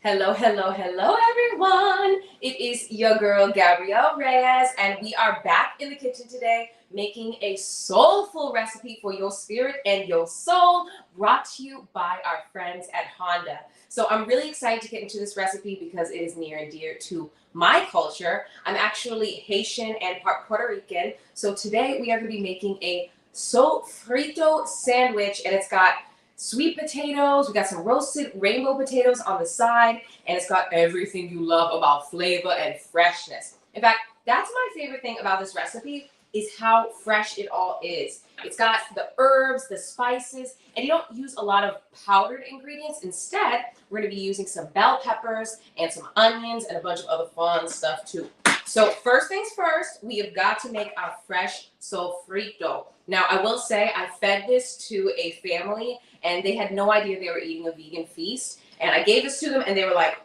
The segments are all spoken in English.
Hello, hello, hello, everyone. It is your girl, Gabrielle Reyes, and we are back in the kitchen today making a soulful recipe for your spirit and your soul, brought to you by our friends at Honda. So I'm really excited to get into this recipe because it is near and dear to my culture. I'm actually Haitian and part Puerto Rican. So today we are going to be making a Sofrito sandwich, and it's got sweet potatoes, we got some roasted rainbow potatoes on the side, and it's got everything you love about flavor and freshness. In fact, that's my favorite thing about this recipe is how fresh it all is. It's got the herbs, the spices, and you don't use a lot of powdered ingredients. Instead, we're going to be using some bell peppers and some onions and a bunch of other fun stuff too. So first things first, we have got to make our fresh sofrito. Now, I will say I fed this to a family and they had no idea they were eating a vegan feast. And I gave this to them and they were like,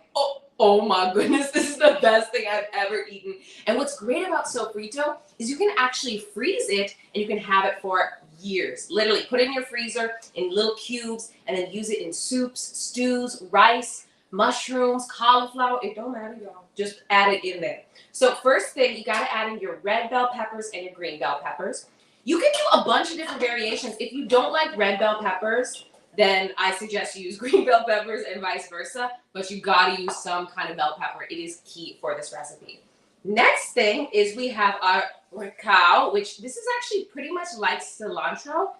oh my goodness, this is the best thing I've ever eaten. And what's great about sofrito is you can actually freeze it and you can have it for years. Literally put it in your freezer in little cubes and then use it in soups, stews, rice, mushrooms, cauliflower. It don't matter, y'all. Just add it in there. So first thing, you got to add in your red bell peppers and your green bell peppers. You can do a bunch of different variations. If you don't like red bell peppers, then I suggest you use green bell peppers and vice versa, but you gotta use some kind of bell pepper. It is key for this recipe. Next thing is we have our recao, which this is actually pretty much like cilantro.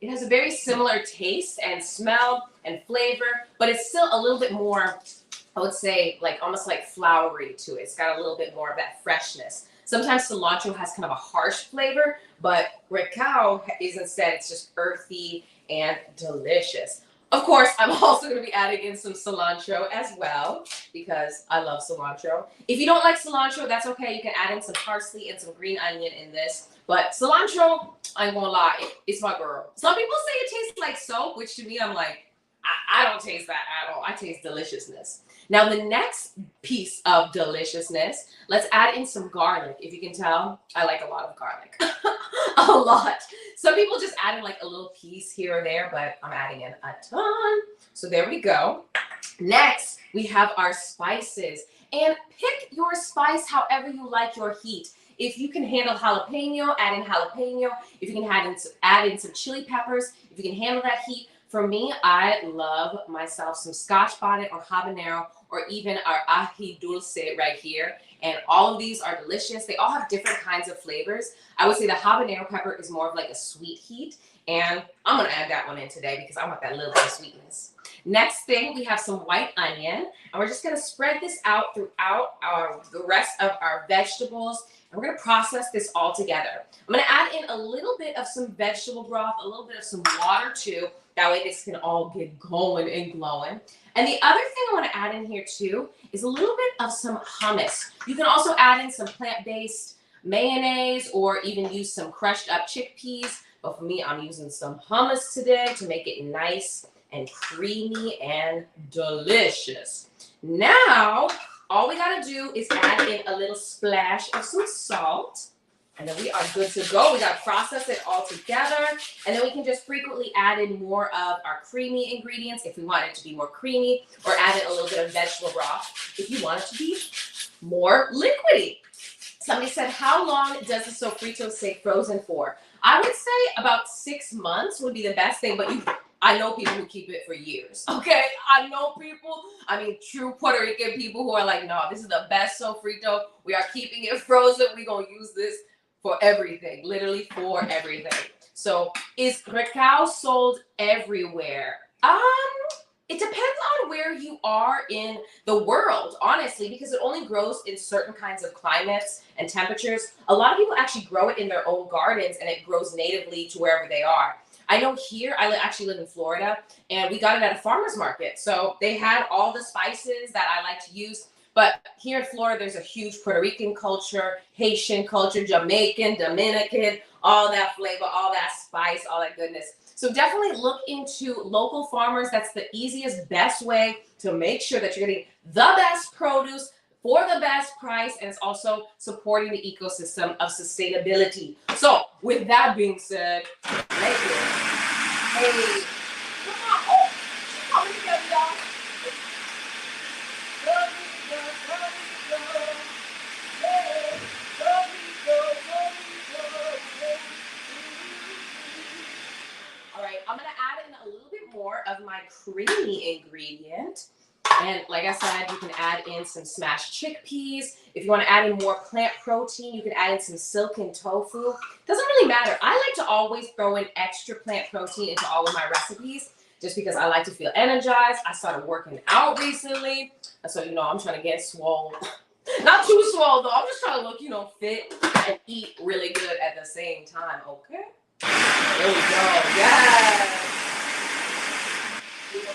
It has a very similar taste and smell and flavor, but it's still a little bit more, I would say, like almost like floury to it. It's got a little bit more of that freshness. Sometimes cilantro has kind of a harsh flavor, but recao is instead, it's just earthy and delicious. Of course, I'm also going to be adding in some cilantro as well because I love cilantro. If you don't like cilantro, that's okay. You can add in some parsley and some green onion in this. But cilantro, I ain't gonna lie, it's my girl. Some people say it tastes like soap, which to me, I'm like, I don't taste that at all. I taste deliciousness. Now, the next piece of deliciousness, let's add in some garlic. If you can tell, I like a lot of garlic. A lot. Some people just add in like a little piece here or there, but I'm adding in a ton. So there we go. Next, we have our spices. And pick your spice however you like your heat. If you can handle jalapeno, add in jalapeno. If you can add in some chili peppers, if you can handle that heat. For me, I love myself some Scotch bonnet or habanero or even our ají dulce right here. And all of these are delicious. They all have different kinds of flavors. I would say the habanero pepper is more of like a sweet heat. And I'm going to add that one in today because I want that little bit of sweetness. Next thing, we have some white onion. And we're just going to spread this out throughout the rest of our vegetables. And we're going to process this all together. I'm going to add in a little bit of some vegetable broth, a little bit of some water too. That way this can all get going and glowing. And the other thing I want to add in here too is a little bit of some hummus. You can also add in some plant-based mayonnaise or even use some crushed up chickpeas. But for me, I'm using some hummus today to make it nice and creamy and delicious. Now, all we got to do is add in a little splash of some salt. And then we are good to go. We got to process it all together. And then we can just frequently add in more of our creamy ingredients if we want it to be more creamy, or add in a little bit of vegetable broth if you want it to be more liquidy. Somebody said, how long does the sofrito stay frozen for? I would say about 6 months would be the best thing, but I know people who keep it for years, okay? I know people, true Puerto Rican people who are like, no, this is the best sofrito. We are keeping it frozen. We're going to use this for everything, literally for everything. So is recao sold everywhere? It depends on where you are in the world, honestly, because it only grows in certain kinds of climates and temperatures. A lot of people actually grow it in their own gardens and it grows natively to wherever they are. I know here, I actually live in Florida, and we got it at a farmer's market. So they had all the spices that I like to use. But here in Florida, there's a huge Puerto Rican culture, Haitian culture, Jamaican, Dominican, all that flavor, all that spice, all that goodness. So definitely look into local farmers. That's the easiest, best way to make sure that you're getting the best produce for the best price, and it's also supporting the ecosystem of sustainability. So with that being said, thank you. Hey, come on. Oh, she's coming together, y'all. I'm gonna add in a little bit more of my creamy ingredient. And like I said, you can add in some smashed chickpeas. If you want to add in more plant protein, you can add in some silken tofu. Doesn't really matter. I like to always throw in extra plant protein into all of my recipes just because I like to feel energized. I started working out recently, and so, I'm trying to get swole. Not too swole, though. I'm just trying to look, fit and eat really good at the same time, okay? There we go. Yes. Beautiful.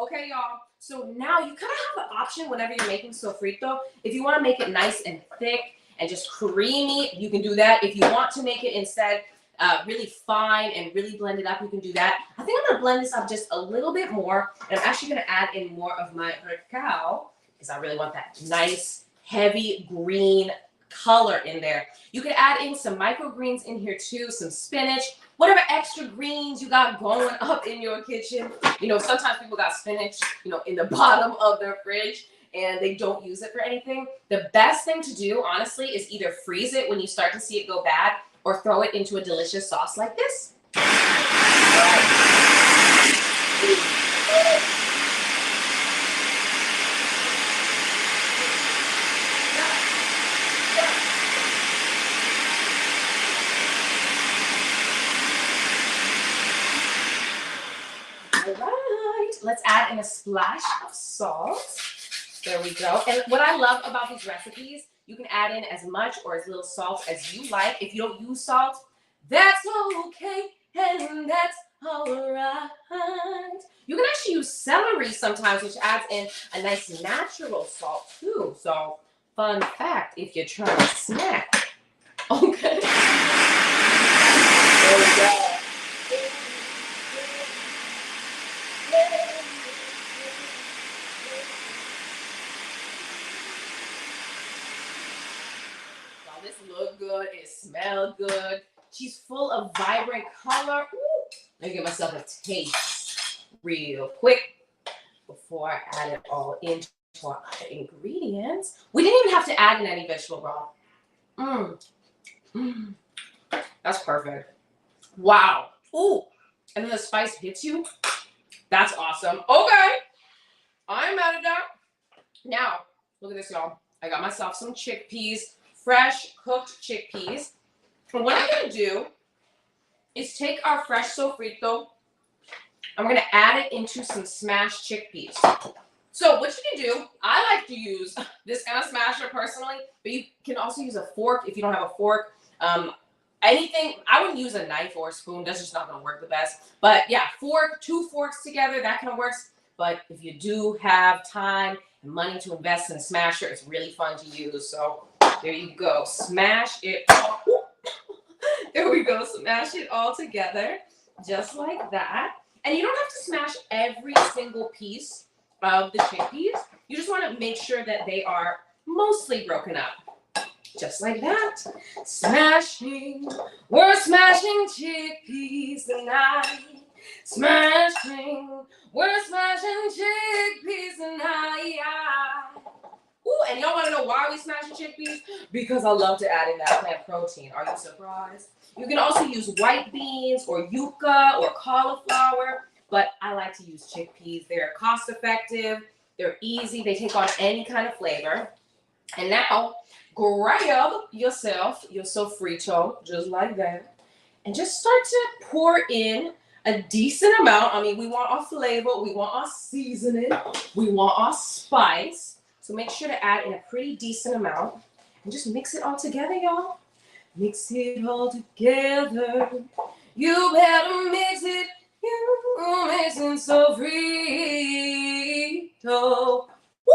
Okay, y'all. So now you kind of have an option whenever you're making sofrito. If you want to make it nice and thick and just creamy, you can do that. If you want to make it instead really fine and really blend it up, you can do that. I think I'm going to blend this up just a little bit more. And I'm actually going to add in more of my cacao because I really want that nice, heavy green color in there. You can add in some microgreens in here too, some spinach, whatever extra greens you got going up in your kitchen. Sometimes people got spinach, in the bottom of their fridge and they don't use it for anything. The best thing to do, honestly, is either freeze it when you start to see it go bad or throw it into a delicious sauce like this. All right. All right, let's add in a splash of salt. There we go. And what I love about these recipes, you can add in as much or as little salt as you like. If you don't use salt, that's okay, and that's all right. You can actually use celery sometimes, which adds in a nice natural salt too. So, fun fact, if you're trying to snack. Okay. There we go. This look good, it smelled good. She's full of vibrant color. Ooh. Let me give myself a taste real quick before I add it all into our other ingredients. We didn't even have to add in any vegetable broth. That's perfect. Wow. Ooh. And then the spice hits you. That's awesome. Okay. I'm mad at that. Now, look at this, y'all. I got myself some chickpeas. Fresh cooked chickpeas. And what I'm going to do is take our fresh sofrito. I'm going to add it into some smashed chickpeas. So what you can do, I like to use this kind of smasher personally, but you can also use a fork if you don't have a fork. Anything, I wouldn't use a knife or a spoon. That's just not going to work the best. But yeah, two forks together, that kind of works. But if you do have time and money to invest in a smasher, it's really fun to use. So there you go. Smash it. There we go. Smash it all together just like that. And you don't have to smash every single piece of the chickpeas. You just want to make sure that they are mostly broken up. Just like that. Smashing. We're smashing chickpeas tonight. Smashing. We're smashing chickpeas tonight. Ooh, and y'all want to know why we smashing chickpeas? Because I love to add in that plant protein. Are you surprised? You can also use white beans or yuca or cauliflower, but I like to use chickpeas. They're cost effective. They're easy. They take on any kind of flavor. And now, grab yourself your sofrito, just like that, and just start to pour in a decent amount. I mean, we want our flavor. We want our seasoning. We want our spice. So make sure to add in a pretty decent amount and just mix it all together, y'all. Mix it all together. You better mix it. You mixing sofrito. Woo!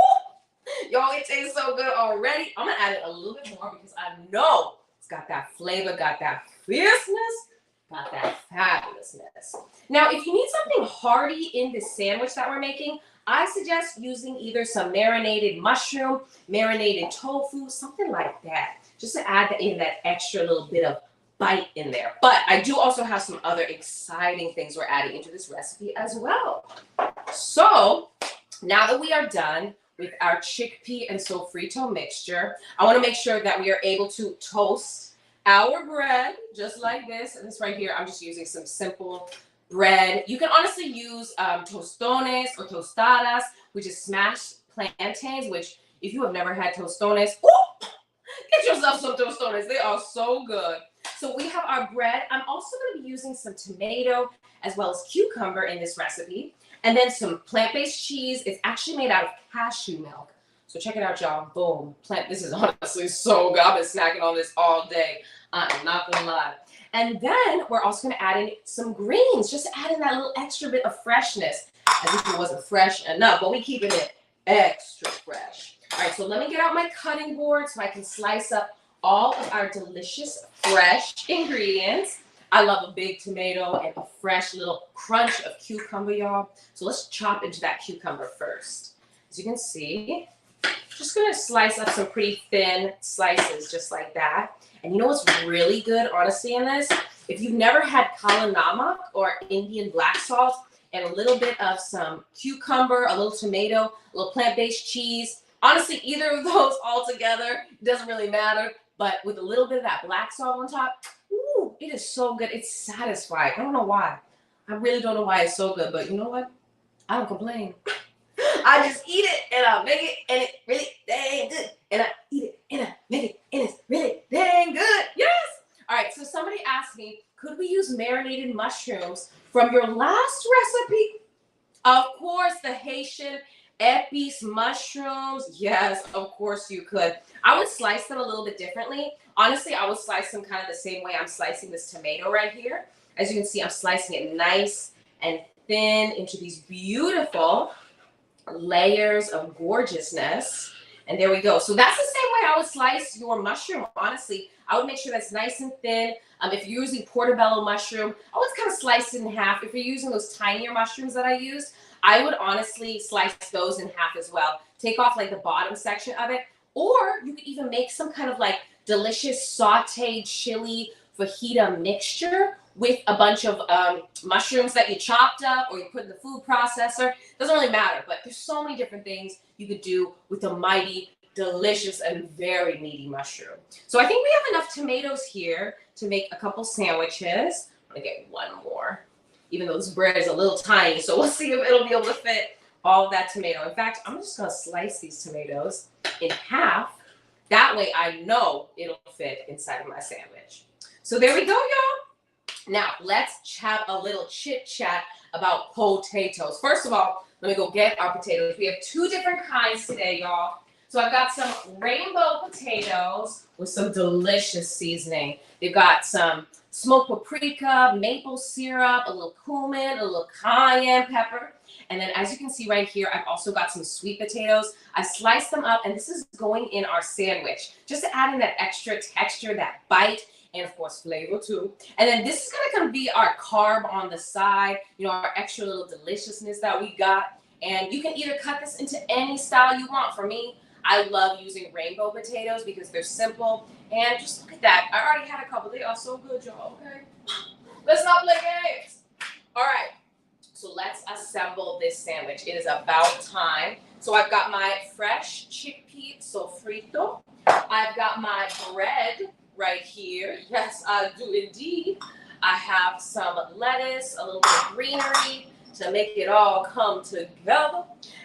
Y'all, it tastes so good already. I'm going to add it a little bit more because I know it's got that flavor, got that fierceness, got that fabulousness. Now, if you need something hearty in this sandwich that we're making, I suggest using either some marinated mushroom, marinated tofu, something like that, just to add in that extra little bit of bite in there. But I do also have some other exciting things we're adding into this recipe as well. So now that we are done with our chickpea and sofrito mixture. I want to make sure that we are able to toast our bread just like this. And this right here, I'm just using some simple bread. You can honestly use tostones or tostadas, which is smashed plantains, which if you have never had tostones, ooh, get yourself some tostones. They are so good. So we have our bread. I'm also going to be using some tomato as well as cucumber in this recipe. And then some plant-based cheese. It's actually made out of cashew milk. So check it out, y'all. Boom. This is honestly so good. I've been snacking on this all day. I'm not going to lie. And then we're also going to add in some greens, just to add in that little extra bit of freshness, as if it wasn't fresh enough, but we keeping it extra fresh. All right, so let me get out my cutting board so I can slice up all of our delicious fresh ingredients. I love a big tomato and a fresh little crunch of cucumber, y'all. So let's chop into that cucumber first. As you can see, just gonna slice up some pretty thin slices just like that. And you know what's really good, honestly, in this? If you've never had kala namak or Indian black salt and a little bit of some cucumber, a little tomato, a little plant-based cheese, honestly, either of those all together, doesn't really matter. But with a little bit of that black salt on top, ooh, it is so good. It's satisfying. I don't know why. I really don't know why it's so good, but you know what? I don't complain. I just eat it and I make it and it's really dang good. And I eat it and I make it and it's really dang good. Yes! All right, so somebody asked me, could we use marinated mushrooms from your last recipe? Of course, the Haitian epis mushrooms. Yes, of course you could. I would slice them a little bit differently. Honestly, I would slice them kind of the same way I'm slicing this tomato right here. As you can see, I'm slicing it nice and thin into these beautiful layers of gorgeousness. And there we go. So that's the same way I would slice your mushroom, honestly. I would make sure that's nice and thin. If you're using portobello mushroom, I would kind of slice it in half. If you're using those tinier mushrooms that I used, I would honestly slice those in half as well. Take off like the bottom section of it. Or you could even make some kind of like delicious sauteed chili fajita mixture with a bunch of mushrooms that you chopped up or you put in the food processor. Doesn't really matter, but there's so many different things you could do with a mighty, delicious, and very meaty mushroom. So I think we have enough tomatoes here to make a couple sandwiches. I'm gonna get one more, even though this bread is a little tiny, so we'll see if it'll be able to fit all of that tomato. In fact, I'm just gonna slice these tomatoes in half. That way I know it'll fit inside of my sandwich. So there we go, y'all. Now, let's have a little chit chat about potatoes. First of all, let me go get our potatoes. We have two different kinds today, y'all. So I've got some rainbow potatoes with some delicious seasoning. They've got some smoked paprika, maple syrup, a little cumin, a little cayenne pepper. And then as you can see right here, I've also got some sweet potatoes. I sliced them up, and this is going in our sandwich, just to add in that extra texture, that bite, and of course flavor too. And then this is gonna be our carb on the side, you know, our extra little deliciousness that we got. And you can either cut this into any style you want. For me, I love using rainbow potatoes because they're simple. And just look at that. I already had a couple. They are so good, y'all, okay? Let's not play games. All right, so let's assemble this sandwich. It is about time. So I've got my fresh chickpea sofrito. I've got my bread right here. Yes, I do indeed. I have some lettuce, a little bit of greenery to make it all come together.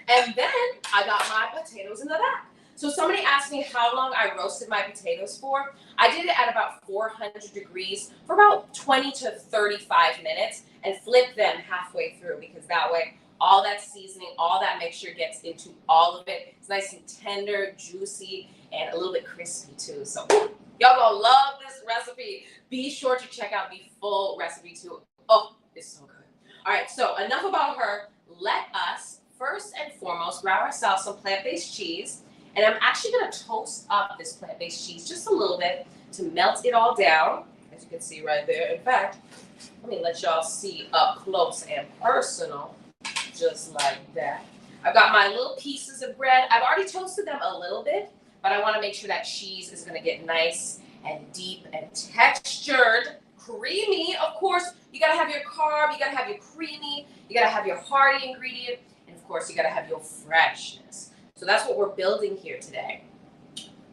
And then I got my potatoes in the back. So somebody asked me how long I roasted my potatoes for. I did it at about 400 degrees for about 20 to 35 minutes and flipped them halfway through because that way all that seasoning, all that mixture gets into all of it. It's nice and tender, juicy, and a little bit crispy too. So y'all gonna love this recipe. Be sure to check out the full recipe too. Oh, it's so good. All right, so enough about her. Let us first and foremost grab ourselves some plant-based cheese. And I'm actually gonna toast up this plant-based cheese just a little bit to melt it all down, as you can see right there. In fact, let me let y'all see up close and personal, just like that. I've got my little pieces of bread. I've already toasted them a little bit, but I wanna make sure that cheese is gonna get nice and deep and textured, creamy. Of course, you gotta have your carb, you gotta have your creamy, you gotta have your hearty ingredient, and of course, you gotta have your freshness. So that's what we're building here today.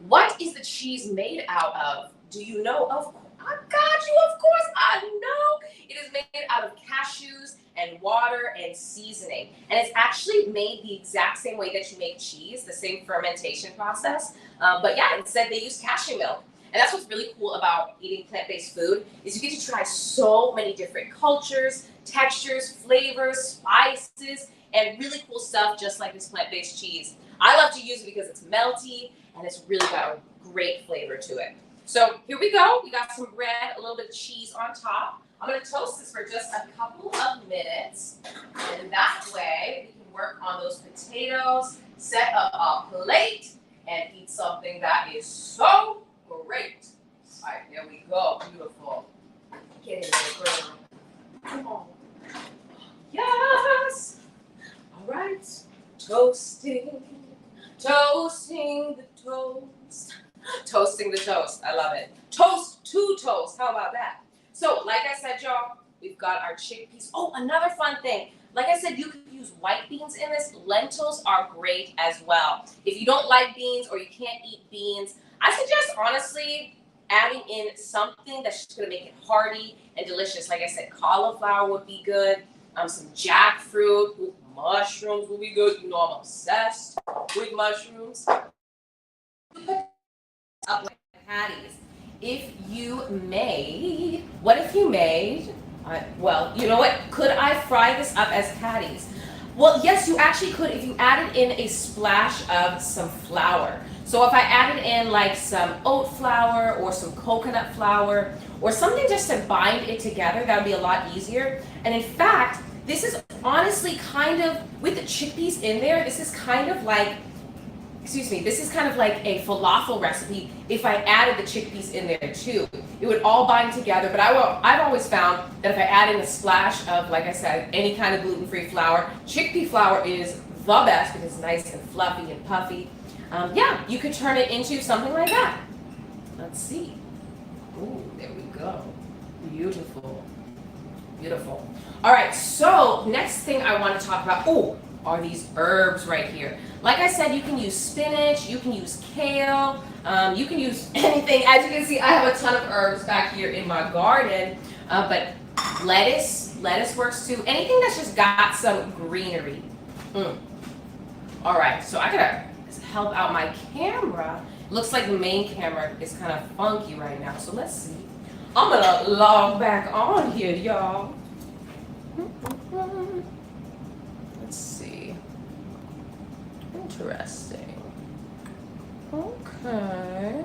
What is the cheese made out of? Do you know? I got you, of course, I know. It is made out of cashews and water and seasoning. And it's actually made the exact same way that you make cheese, the same fermentation process. But yeah, instead they use cashew milk. And that's what's really cool about eating plant-based food is you get to try so many different cultures, textures, flavors, spices, and really cool stuff just like this plant-based cheese. I love to use it because it's melty and it's really got a great flavor to it. So here we go. We got some bread, a little bit of cheese on top. I'm going to toast this for just a couple of minutes. And that way we can work on those potatoes, set up a plate, and eat something that is so great. All right, there we go. Beautiful. Get in there, girl. Come on. Yes. All right. Toasting. Toasting the toast. Toasting the toast. I love it. Toast to toast. How about that? So, like I said, y'all, we've got our chickpeas. Oh, another fun thing. Like I said, you could use white beans in this. Lentils are great as well. If you don't like beans or you can't eat beans, I suggest, honestly, adding in something that's just going to make it hearty and delicious. Like I said, cauliflower would be good. Some jackfruit. Ooh, mushrooms will be good. You know I'm obsessed with mushrooms. Up like patties. What if you made, well, you know what? Could I fry this up as patties? Well, yes, you actually could if you added in a splash of some flour. So if I added in like some oat flour or some coconut flour or something just to bind it together, that would be a lot easier. And in fact, this is honestly kind of, with the chickpeas in there, this is kind of like a falafel recipe if I added the chickpeas in there too. It would all bind together, but I've always found that if I add in a splash of, like I said, any kind of gluten-free flour, chickpea flour is the best because it's nice and fluffy and puffy. Yeah, you could turn it into something like that. Let's see. Ooh, there we go. Beautiful. Beautiful. All right, so next thing I want to talk about, are these herbs right here. Like I said, you can use spinach, you can use kale, you can use anything. As you can see, I have a ton of herbs back here in my garden, but lettuce works too. Anything that's just got some greenery. All right, so I gotta help out my camera. Looks like the main camera is kind of funky right now, so let's see. I'm gonna log back on here, y'all. Let's see. Interesting. Okay.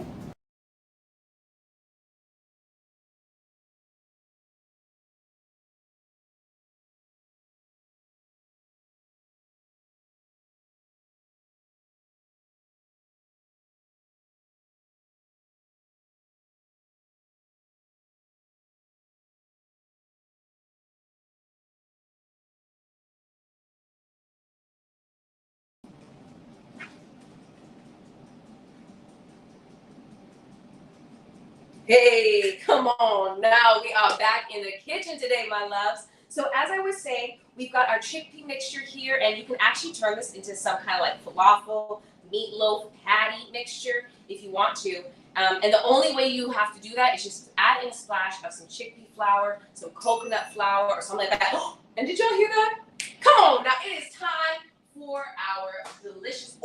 Hey, come on. Now we are back in the kitchen today, my loves. So as I was saying, we've got our chickpea mixture here, and you can actually turn this into some kind of like falafel, meatloaf, patty mixture if you want to. And the only way you have to do that is just add in a splash of some chickpea flour, some coconut flour, or something like that. And did y'all hear that? Come on, now it is time for our delicious,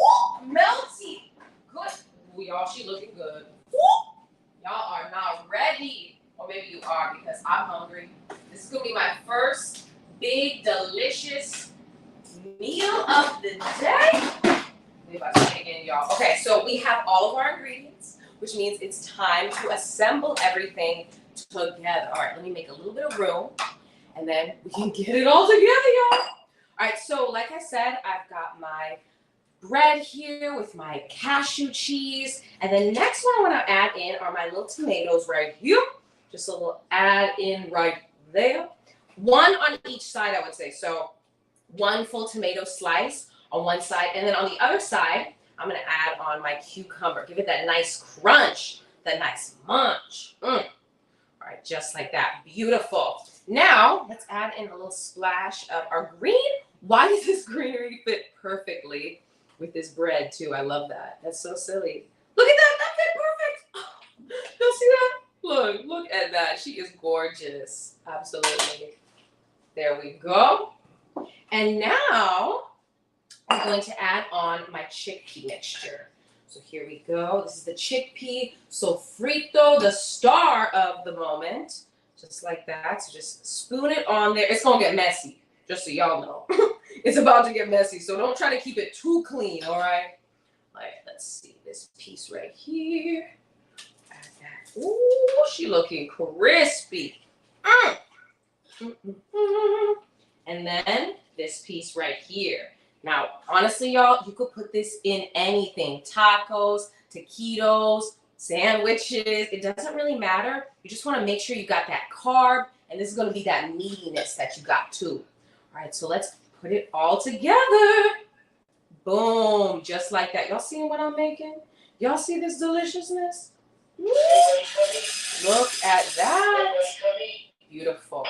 melty, good. Ooh, y'all, she looking good. Ooh. Y'all are not ready. Or maybe you are because I'm hungry. This is going to be my first big, delicious meal of the day. Maybe I say it again, y'all. Okay, so we have all of our ingredients, which means it's time to assemble everything together. All right, let me make a little bit of room, and then we can get it all together, y'all. All right, so like I said, I've got my bread here with my cashew cheese. And then next one I want to add in are my little tomatoes right here. Just a little add in right there. One on each side, I would say. So one full tomato slice on one side. And then on the other side, I'm going to add on my cucumber. Give it that nice crunch, that nice munch. All right, just like that. Beautiful. Now, let's add in a little splash of our green. Why does this greenery fit perfectly with this bread too. I love that. That's so silly. Look at that. That fit perfect. Oh, you see that? Look at that. She is gorgeous. Absolutely. There we go. And now I'm going to add on my chickpea mixture. So here we go. This is the chickpea sofrito, the star of the moment. Just like that. So just spoon it on there. It's going to get messy, just so y'all know. It's about to get messy, so don't try to keep it too clean, all right? All right, let's see this piece right here. Add that. Ooh, she looking crispy. And then this piece right here. Now, honestly, y'all, you could put this in anything. Tacos, taquitos, sandwiches. It doesn't really matter. You just want to make sure you got that carb, and this is going to be that meatiness that you got too. All right, so let's put it all together. Boom, just like that. Y'all seeing what I'm making? Y'all see this deliciousness? Woo. Look at that. Beautiful.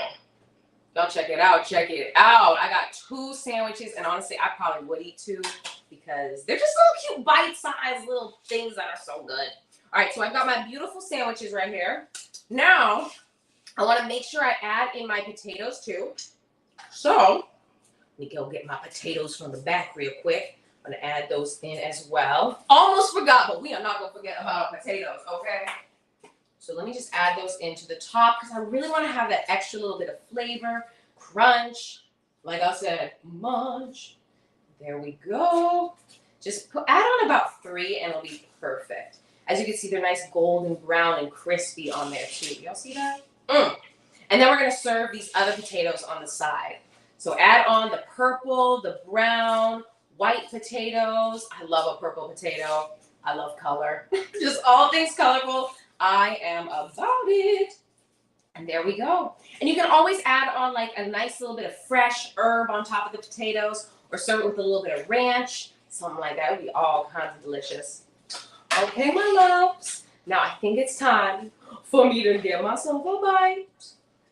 Y'all check it out. Check it out. I got 2 sandwiches, and honestly, I probably would eat 2 because they're just little cute bite-sized little things that are so good. All right, so I've got my beautiful sandwiches right here. Now, I want to make sure I add in my potatoes too. So, let me go get my potatoes from the back real quick. I'm going to add those in as well. Almost forgot, but we are not going to forget about our potatoes, okay? So let me just add those into the top because I really want to have that extra little bit of flavor, crunch, like I said, munch. There we go. Just add on about 3 and it'll be perfect. As you can see, they're nice golden brown and crispy on there too. Y'all see that? And then we're going to serve these other potatoes on the side. So add on the purple, the brown, white potatoes. I love a purple potato. I love color. Just all things colorful. I am about it. And there we go. And you can always add on like a nice little bit of fresh herb on top of the potatoes or serve it with a little bit of ranch. Something like that would be all kinds of delicious. Okay, my loves. Now I think it's time for me to get myself a bite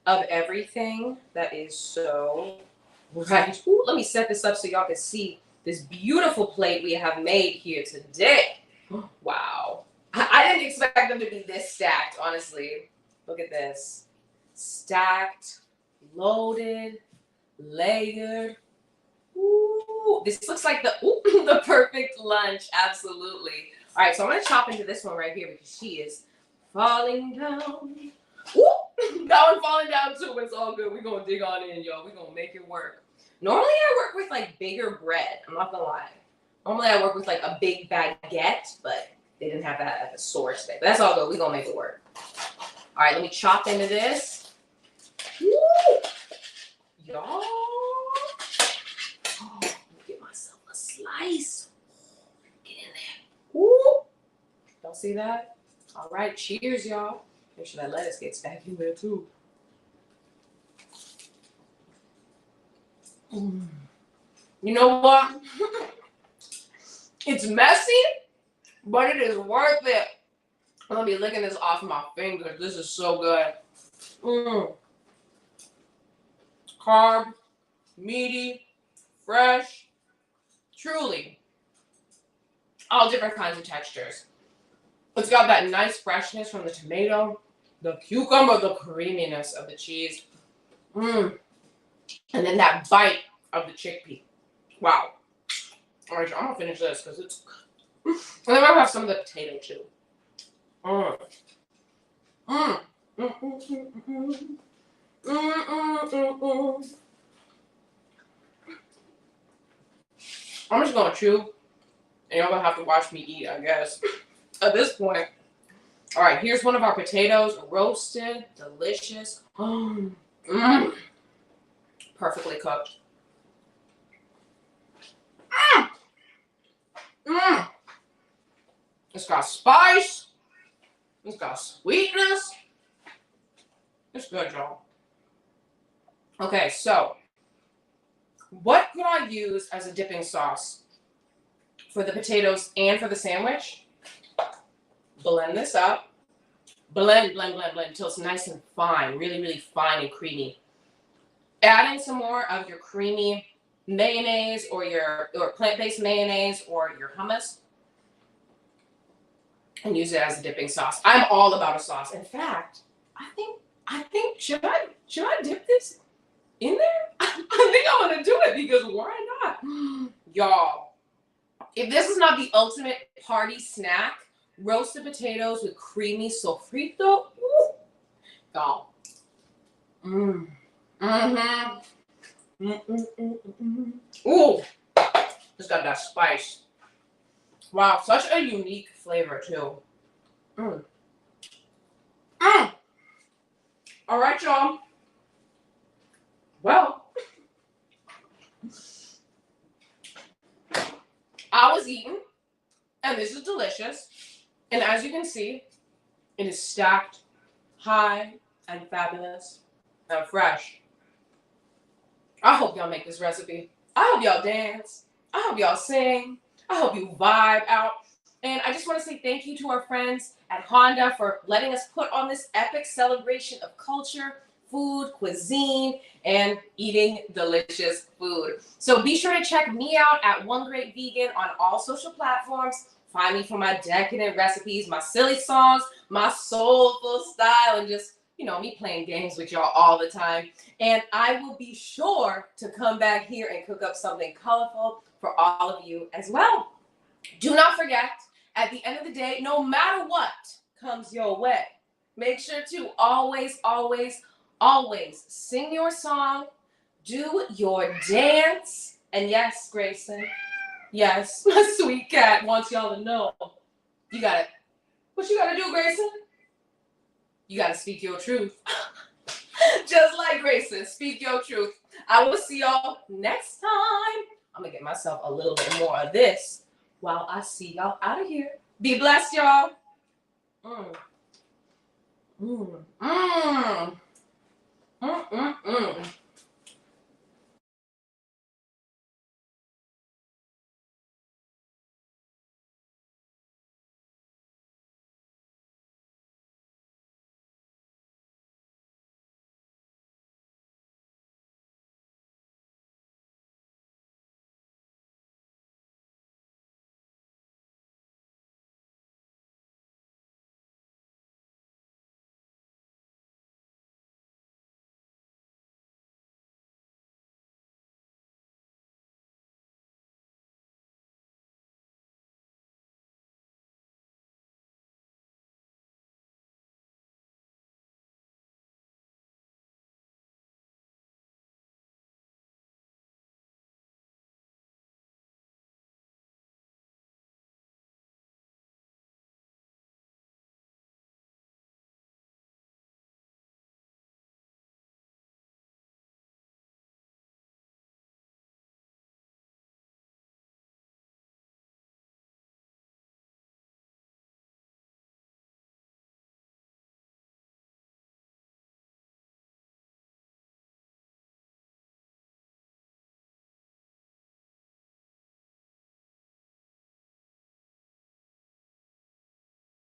of everything that is so right. Ooh, let me set this up so y'all can see this beautiful plate we have made here today. Wow. I didn't expect them to be this stacked, honestly. Look at this. Stacked, loaded, layered. Ooh, this looks like the perfect lunch, absolutely. All right, so I'm going to chop into this one right here because she is falling down. Ooh, that one falling down too, but it's all good. We're going to dig on in, y'all. We're going to make it work. Normally, I work with, like, bigger bread. I'm not going to lie. Normally, I work with, like, a big baguette, but they didn't have that at the store today. But that's all good. We're going to make it work. All right, let me chop into this. Woo! Y'all. Oh, let me get myself a slice. Get in there. Woo! Y'all see that? All right, cheers, y'all. Make sure that lettuce gets back in there, too. You know what? It's messy, but it is worth it. I'm going to be licking this off my fingers. This is so good. Carb, meaty, fresh, truly. All different kinds of textures. It's got that nice freshness from the tomato, the cucumber, the creaminess of the cheese. And then that bite of the chickpea. Wow. All right, I'm going to finish this because it's good. And then I'll have some of the potato too. I'm just going to chew. And y'all going to have to watch me eat, I guess, at this point. All right, here's one of our potatoes. Roasted, delicious. Perfectly cooked. It's got spice. It's got sweetness. It's good, y'all. Okay, so what could I use as a dipping sauce for the potatoes and for the sandwich? Blend this up. Blend until it's nice and fine. Really, really fine and creamy. Add in some more of your creamy mayonnaise or your plant-based mayonnaise or your hummus and use it as a dipping sauce. I'm all about a sauce. In fact, I think should I dip this in there? I think I'm gonna do it because why not? Y'all, if this is not the ultimate party snack, roasted potatoes with creamy sofrito, y'all. Ooh, it's got that spice. Wow, such a unique flavor too. All right, y'all. Well, I was eating, and this is delicious. And as you can see, it is stacked high and fabulous and fresh. I hope y'all make this recipe. I hope y'all dance. I hope y'all sing. I hope you vibe out. And I just want to say thank you to our friends at Honda for letting us put on this epic celebration of culture, food, cuisine, and eating delicious food. So be sure to check me out at One Great Vegan on all social platforms. Find me for my decadent recipes, my silly songs, my soulful style, and just, you know, me playing games with y'all all the time. And I will be sure to come back here and cook up something colorful for all of you as well. Do not forget, at the end of the day, no matter what comes your way, make sure to always, always, always sing your song, do your dance, and yes, Grayson, yes, my sweet cat wants y'all to know. You got it. What you gotta do, Grayson? You gotta speak your truth. Just like Grayson, speak your truth. I will see y'all next time. I'm gonna get myself a little bit more of this while I see y'all out of here. Be blessed, y'all. Mm. Mm. Mm. Mm. Mm. Mm.